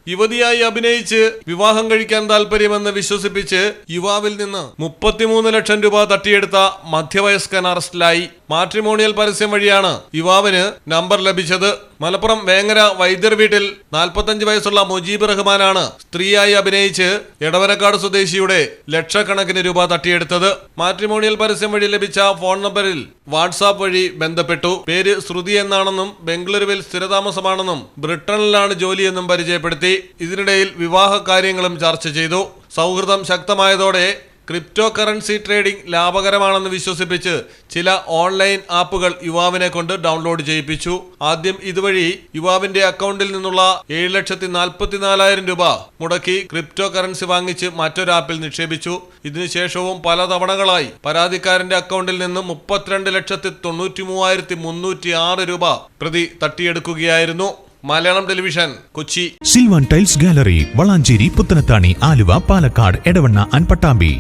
യുവതിയായി അഭിനയിച്ച് വിവാഹം കഴിക്കാൻ താല്പര്യമെന്ന് വിശ്വസിപ്പിച്ച് യുവാവിൽ നിന്ന് 33 ലക്ഷം രൂപ തട്ടിയെടുത്ത മധ്യവയസ്കൻ അറസ്റ്റിലായി. മാട്രിമോണിയൽ പരസ്യം വഴിയാണ് യുവാവിന് നമ്പർ ലഭിച്ചത്. മലപ്പുറം വേങ്ങര വൈദ്യർ വീട്ടിൽ 45 വയസ്സുള്ള മുജീബ് റഹ്മാനാണ് സ്ത്രീയായി അഭിനയിച്ച് എടവനക്കാട് സ്വദേശിയുടെ ലക്ഷക്കണക്കിന് രൂപ തട്ടിയെടുത്തത്. മാട്രിമോണിയൽ പരസ്യം വഴി ലഭിച്ച ഫോൺ നമ്പറിൽ വാട്സാപ്പ് വഴി ബന്ധപ്പെട്ടു. പേര് ശ്രുതി എന്നാണെന്നും ബംഗളൂരുവിൽ സ്ഥിരതാമസമാണെന്നും ബ്രിട്ടനിലാണ് ജോലിയെന്നും പരിചയപ്പെടുത്തി. ഇതിനിടയിൽ വിവാഹ കാര്യങ്ങളും ചർച്ച ചെയ്തു. സൗഹൃദം ശക്തമായതോടെ ക്രിപ്റ്റോ കറൻസി ട്രേഡിംഗ് ലാഭകരമാണെന്ന് വിശ്വസിപ്പിച്ച് ചില ഓൺലൈൻ ആപ്പുകൾ യുവാവിനെ കൊണ്ട് ഡൗൺലോഡ് ചെയ്യിപ്പിച്ചു. ആദ്യം ഇതുവഴി യുവാവിന്റെ അക്കൗണ്ടിൽ നിന്നുള്ള 7,44,000 രൂപ മുടക്കി ക്രിപ്റ്റോ കറൻസി വാങ്ങിച്ച് മറ്റൊരു ആപ്പിൽ നിക്ഷേപിച്ചു. ഇതിനുശേഷവും പല തവണകളായി പരാതിക്കാരന്റെ അക്കൗണ്ടിൽ നിന്ന് 32,93,306 രൂപ പ്രതി തട്ടിയെടുക്കുകയായിരുന്നു. Malayalam television, Kochi. Silvan tiles gallery, Valanchery, Puthanathani, Aluva, Palakkad, Edavanna and Pattambi.